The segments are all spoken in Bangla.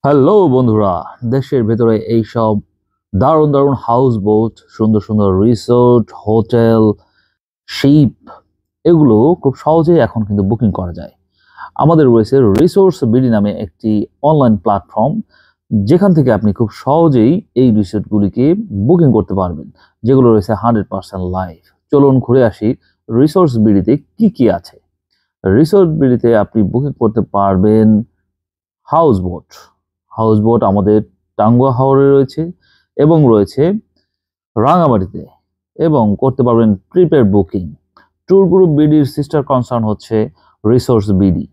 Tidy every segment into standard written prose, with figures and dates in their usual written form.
হ্যালো বন্ধুরা, দেশের ভেতরে এই সব দারুণ দারুণ হাউস বোট, সুন্দর সুন্দর রিসোর্ট, হোটেল, শিপ এগুলো খুব সহজেই এখন কিন্তু বুকিং করা যায়। আমাদের রয়েছে রিসোর্স বিডি নামে একটি অনলাইন প্ল্যাটফর্ম, যেখান থেকে আপনি খুব সহজেই এই রিসোর্টগুলিকে বুকিং করতে পারবেন, যেগুলো রয়েছে 100% লাইভ। চলুন ঘুরে আসি রিসোর্স বিডিতে কি কি আছে। রিসোর্ট বিডিতে আপনি বুকিং করতে পারবেন হাউস বোট। হাউস বোট আমাদের টাঙ্গুয়া হাওরে রয়েছে এবং রয়েছে রাঙামাটিতে, এবং করতে পারবেন ট্রিপের বুকিং। ট্যুর গ্রুপ বিডির সিস্টার কনসার্ন হচ্ছে resource BD.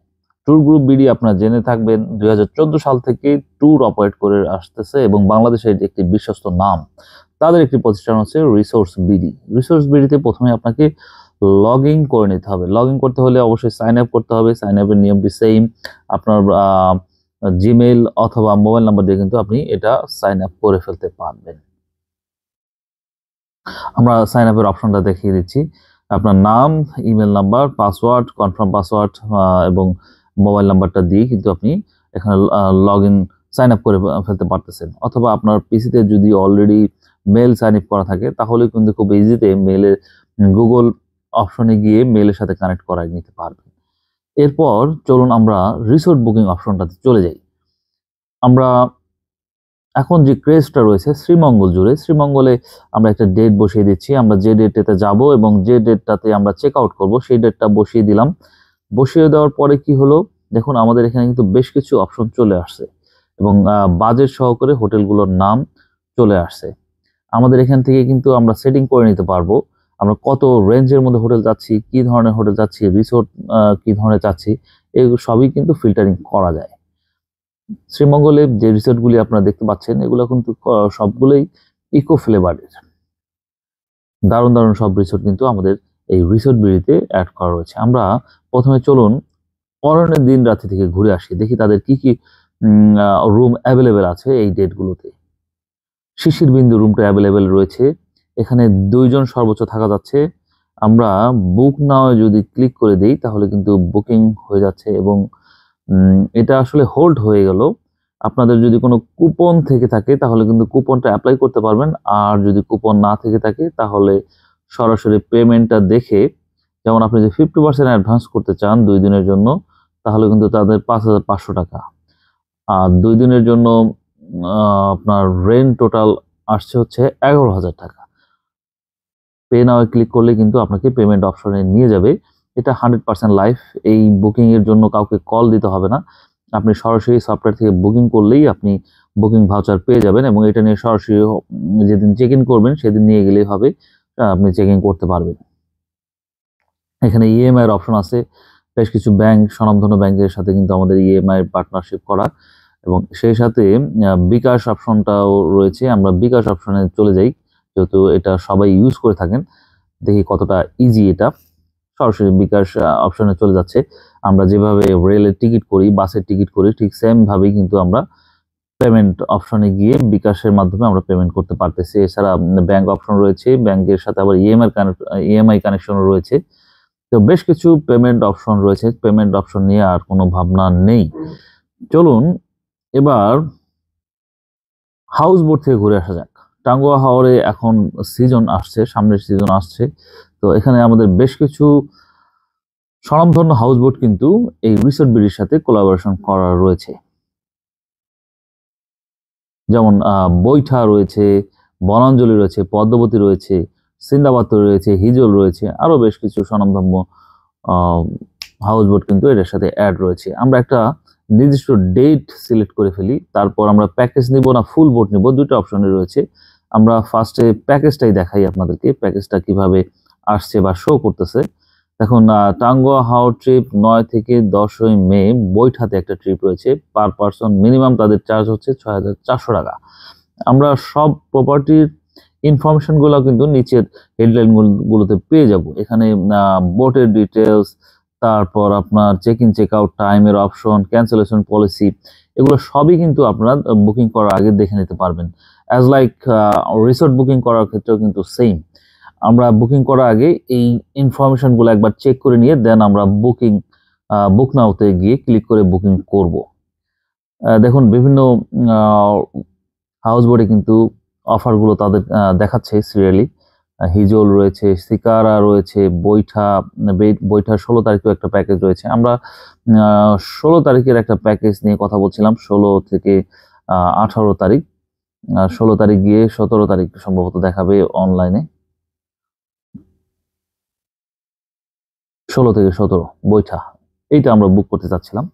Tour group BD আপনারা জেনে থাকবেন 2014 সাল থেকে ট্যুর অপারেট করে আসতেছে এবং বাংলাদেশের একটি বিশ্বস্ত নাম। তাদের একটি প্রতিষ্ঠান হচ্ছে রিসোর্স বিডি। রিসোর্স বিডিতে প্রথমে আপনাকে লগ ইন করে নিতে হবে। লগ ইন করতে হলে অবশ্যই সাইন আপ করতে হবে। সাইন আপের নিয়মটি সেম। আপনার জিমেইল অথবা মোবাইল নাম্বার দিয়ে কিন্তু আপনি এটা সাইন আপ করে ফেলতে পারবেন। আমরা সাইন আপের অপশনটা দেখিয়ে দিচ্ছি। আপনার নাম, email number, password, confirm password এবং মোবাইল নাম্বারটা দিয়ে কিন্তু আপনি এখানে লগ ইন সাইন আপ করে ফেলতে পারতেছেন। অথবা আপনার পিসিতে যদি অলরেডি মেল সাইন আপ করা থাকে, তাহলে কিন্তু খুব ইজিতে মেলে গুগল অপশনে গিয়ে মেলের সাথে কানেক্ট করাই নিতে পারবেন। এরপর চলুন আমরা রিসোর্ট বুকিং অপশনটাতে চলে যাই। আমরা এখন যে ক্রেজটা রয়েছে শ্রীমঙ্গল জুড়ে, শ্রীমঙ্গলে আমরা একটা ডেট বসিয়ে দিচ্ছি। আমরা যে ডেটটাতে যাব এবং যে ডেটটাতে আমরা চেক আউট করবো সেই ডেটটা বসিয়ে দিলাম। বসিয়ে দেওয়ার পরে কি হলো, দেখুন আমাদের এখানে কিন্তু বেশ কিছু অপশন চলে আসছে এবং বাজেট সহকারে হোটেলগুলোর নাম চলে আসছে। আমাদের এখান থেকে কিন্তু আমরা সেটিং করে নিতে পারবো আমরা কত রেঞ্জের মধ্যে হোটেল চাচ্ছি, কি ধরনের হোটেল চাচ্ছি, রিসোর্ট কি ধরনের চাচ্ছি, এগুলো সবই কিন্তু ফিল্টারিং করা যায়। শ্রীমঙ্গলে যে রিসোর্টগুলি আপনারা দেখতে পাচ্ছেন, এগুলো কিন্তু সবগুলোই ইকো ফ্লেভারের দারুণ দারুণ সব রিসোর্ট কিন্তু আমাদের এই রিসোর্ট বিড়িতে অ্যাড করা রয়েছে। আমরা প্রথমে চলুন পরনের দিন রাত্রি থেকে ঘুরে আসি, দেখি তাদের কি কি রুম অ্যাভেলেবেল আছে এই ডেটগুলোতে। শিশির বিন্দু রুমটা অ্যাভেলেবেল রয়েছে, এখানে 2 জন সর্বোচ্চ থাকা যাচ্ছে। আমরা বুক নাও যদি ক্লিক করে দিই তাহলে কিন্তু বুকিং হয়ে যাচ্ছে এবং এটা আসলে হোল্ড হয়ে গেল। আপনাদের যদি কোনো কুপন থেকে থাকে তাহলে কিন্তু কুপনটা অ্যাপ্লাই করতে পারবেন, আর যদি কুপন না থেকে থাকে তাহলে সরাসরি পেমেন্টটা দেখে, যেমন আপনি যে 50% অ্যাডভান্স করতে চান 2 দিনের জন্য, তাহলে কিন্তু তাদের 5,500 টাকা। আর 2 দিনের জন্য আপনার রেন্ট টোটাল আসছে হচ্ছে 11,000 টাকা। পে নাও ক্লিক করলে কিন্তু আপনাকে পেমেন্ট অপশনে নিয়ে যাবে। এটা 100% লাইভ। এই বুকিং এর জন্য কাউকে কল দিতে হবে না। আপনি সরাসরি সফটওয়্যার থেকে বুকিং করলেই আপনি বুকিং ভাউচার পেয়ে যাবেন এবং এটা নিয়ে সরাসরি যেদিন চেক ইন করবেন সেদিন নিয়ে গেলেই হবে। আপনি চেক ইন করতে পারবেন। এখানে ইএমআই এর অপশন আছে। বেশ কিছু ব্যাংক, স্বনামধন্য ব্যাংকের সাথে কিন্তু আমাদের ইএমআই পার্টনারশিপ করা, এবং সেই সাথে বিকাশ অপশনটাও রয়েছে। আমরা বিকাশ অপশনে চলে যাই, যেহেতু এটা সবাই ইউজ করে থাকেন। দেখি কতটা ইজি এটা। সরাসরি বিকাশ অপশনে চলে যাচ্ছে। আমরা যেভাবে রেলের টিকিট করি, বাসের টিকিট করি, ঠিক সেম ভাবেই কিন্তু আমরা পেমেন্ট অপশনে গিয়ে বিকাশের মাধ্যমে আমরা পেমেন্ট করতে পারতেছি। এছাড়া ব্যাংক অপশন রয়েছে, ব্যাংকের সাথে আবার ইএমআই কানেকশনও রয়েছে। তো বেশ কিছু পেমেন্ট অপশন রয়েছে। পেমেন্ট অপশন নিয়ে আর কোনো ভাবনা নেই। চলুন এবার হাউস বোট থেকে ঘুরে আসা যাক। টাঙ্গুয়া হাওরে এখন সিজন আসছে, সামনের সিজন আসছে। তো এখানে আমাদের বেশ কিছু স্বনামধন্য হাউস বোট কিন্তু এই রিসোর্ট বিডির সাথে কোলাবোরেশন করা রয়েছে। যেমন বৈঠা রয়েছে, বনাঞ্জলি রয়েছে, পদ্মবতী রয়েছে, সিন্দাবাদ রয়েছে, হিজল রয়েছে, আরো বেশ কিছু স্বনামধন্য হাউস বোট কিন্তু এটার সাথে অ্যাড রয়েছে। আমরা একটা নির্দিষ্ট ডেট সিলেক্ট করে ফেলি, তারপর আমরা প্যাকেজ নিব না ফুল বোট নিব, দুটো অপশনে রয়েছে। আমরা ফার্স্টে প্যাকেজটাই দেখাই আপনাদেরকে, প্যাকেজটা কিভাবে আসছে বা শো করতেছে। দেখুন টাঙ্গুয়া হাওর ট্রিপ 9 থেকে 10ই মে বৈঠাতে একটা ট্রিপ রয়েছে। পার পারসন মিনিমাম তাদের চার্জ হচ্ছে 6,400 টাকা। আমরা সব প্রপার্টির ইনফরমেশন গুলো কিন্তু নিচের হেডলাইন গুলোতে পেয়ে যাব। এখানে বোটের ডিটেলস, তারপর আপনার চেক ইন চেক আউট টাইমের অপশন, ক্যান্সেলেশন পলিসি, এগুলো সবই কিন্তু আপনারা বুকিং করার আগে দেখে নিতে পারবেন। অ্যাজ লাইক রিসোর্ট বুকিং করার ক্ষেত্রেও কিন্তু সেম। আমরা বুকিং করার আগে এই ইনফরমেশন গুলো একবার চেক করে নিয়ে দেন আমরা বুক নাওতে গিয়ে ক্লিক করে বুকিং করব। দেখুন বিভিন্ন হাউস বোটে কিন্তু অফারগুলো তাদের দেখাচ্ছে সিরিয়ালি। হিজল রয়েছে, শিকারা রয়েছে, বৈঠার 16 তারিখেও একটা প্যাকেজ রয়েছে। আমরা 16 তারিখের একটা প্যাকেজ নিয়ে কথা বলছিলাম, 16 থেকে 18 তারিখ। 16 তারিখ গিয়ে 17 তারিখ সম্ভবত দেখাবে অনলাইনে। 16 থেকে 17 বৈঠা, এইটা আমরা বুক করতে চাচ্ছিলাম।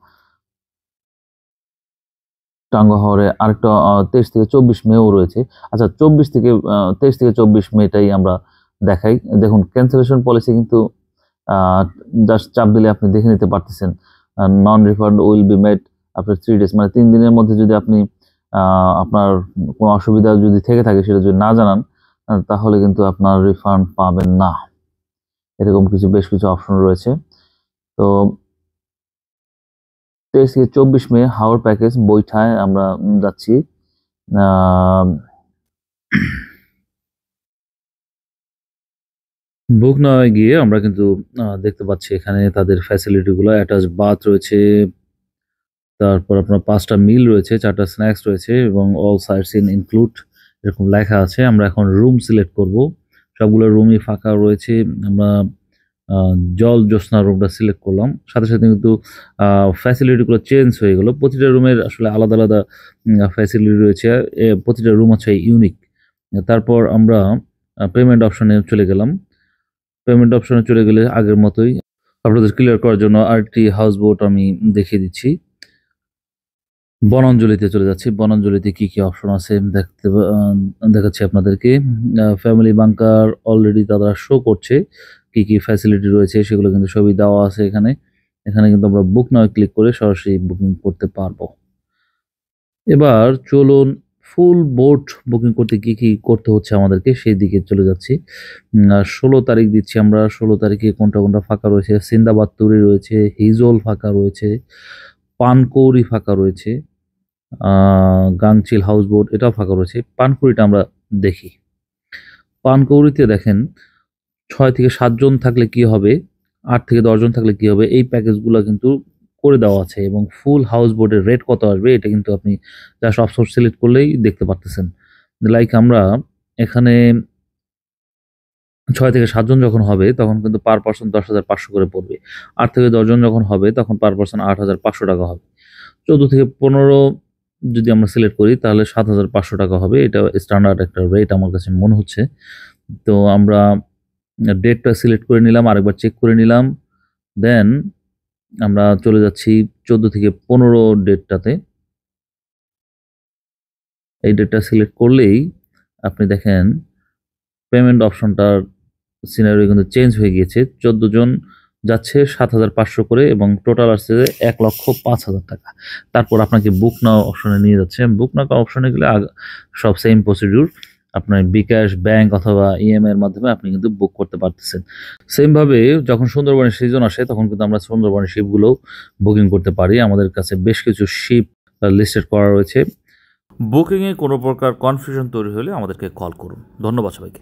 টাঙ্গুয়া হাওরে আরেকটা 23 থেকে 24 মেও রয়েছে। আচ্ছা, 23 থেকে 24 মেটাই আমরা দেখাই। দেখুন ক্যান্সেলেশন পলিসি কিন্তু জাস্ট চাপ দিলে আপনি দেখে নিতে পারতেছেন। Non refund will be made after 3 days, মানে 3 দিনের মধ্যে যদি আপনি আপনার কোনো অসুবিধা যদি থেকে থাকে সেটা যদি না জানান, তাহলে কিন্তু আপনার রিফান্ড পাবেন না। এরকম বেশ কিছু অপশন রয়েছে। তো 23 থেকে 24 মে হাওর প্যাকেজ বৈঠায় আমরা যাচ্ছি। বুক না গিয়ে আমরা কিন্তু দেখতে পাচ্ছি এখানে তাদের ফ্যাসিলিটিগুলো, অ্যাটাচ বাথ রয়েছে, তারপর আপনার 5টা মিল রয়েছে, 4টা স্ন্যাক্স রয়েছে এবং অল সাইট সিন ইনক্লুড এরকম লেখা আছে। আমরা এখন রুম সিলেক্ট করব। সবগুলো রুমই ফাঁকা রয়েছে। আমরা জল জ্যোৎস্না রুমটা সিলেক্ট করলাম। সাথে সাথে কিন্তু ফ্যাসিলিটিগুলো চেঞ্জ হয়ে গেল। প্রতিটা রুমের আসলে আলাদা আলাদা ফ্যাসিলিটি রয়েছে। প্রতিটা রুম হচ্ছে ইউনিক। তারপর আমরা পেমেন্ট অপশনে চলে গেলাম। পেমেন্ট অপশনে চলে গেলে আগের মতোই আপনাদের ক্লিয়ার করার জন্য আরেকটি হাউস বোট আমি দেখিয়ে দিচ্ছি। বনাঞ্জলিতে চলে যাচ্ছি। বনাঞ্জলিতে কি কি অপশন আছে দেখাচ্ছি আপনাদেরকে। ফ্যামিলি বাংকার অলরেডি তারা শো করছে, কি কি ফ্যাসিলিটি রয়েছে সেগুলো কিন্তু সবই দেওয়া আছে এখানে। এখানে কিন্তু আমরা বুক নাও ক্লিক করে সরাসরি বুকিং করতে পারবো। এবার চলুন ফুল বোট বুকিং করতে কি কি করতে হচ্ছে আমাদেরকে সেই দিকে চলে যাচ্ছি। 16 তারিখ দিচ্ছি আমরা। 16 তারিখে কোনটা কোনটা ফাঁকা রয়েছে? সিন্দাবাদ তুরি রয়েছে, হিজল ফাঁকা রয়েছে, পানকৌড়ি ফাঁকা রয়েছে, গাংচিল হাউস বোট এটাও ফাঁকা রয়েছে। পানকৌড়িটা আমরা দেখি। পানকৌড়িতে দেখেন 6 থেকে 7 জন থাকলে কি হবে, 8 থেকে 10 জন থাকলে কি হবে, এই প্যাকেজগুলো কিন্তু করে দেওয়া আছে এবং ফুল হাউস বোটের রেট কত আসবে এটা কিন্তু আপনি জাস্ট অপশন সিলেক্ট করলেই দেখতে পারতেছেন। লাইক আমরা এখানে 6 থেকে 7 জন যখন হবে তখন কিন্তু পার পারসন 10,500 করে পড়বে। 8 থেকে 10 জন যখন হবে তখন পার পারসন 8,500 টাকা হবে। 14 থেকে 15 যদি আমরা সিলেক্ট করি তাহলে 7,500 টাকা হবে। এটা স্ট্যান্ডার্ড একটা রেট আমার কাছে মনে হচ্ছে। তো আমরা ডেটটা সিলেক্ট করে নিলাম, আরেকবার চেক করে নিলাম। দেন আমরা চলে যাচ্ছি 14 থেকে 15 ডেটটাতে। এই ডেটটা সিলেক্ট করলেই আপনি দেখেন পেমেন্ট অপশনটার সিনারিও কিন্তু চেঞ্জ হয়ে গিয়েছে। 14 জন যাচ্ছে 7,500 করে এবং টোটাল আসছে 1,05,000 টাকা। তারপর আপনাকে বুক নাও অপশনে নিয়ে যাচ্ছে। বুক নাও অপশনে গেলে সব সেম প্রসিডিউর। আপনার বিকাশ, ব্যাংক অথবা ইএমআই এর মাধ্যমে আপনি কিন্তু বুক করতে পারতেছেন। সেমভাবে যখন সুন্দরবনের সিজন আসে তখন কিন্তু আমরা সুন্দরবনের শিপগুলো বুকিং করতে পারি। আমাদের কাছে বেশ কিছু শিপ লিস্টেড করা রয়েছে। বুকিংয়ে কোনো প্রকার কনফিউশন তৈরি হলে আমাদেরকে কল করুন। ধন্যবাদ সবাইকে।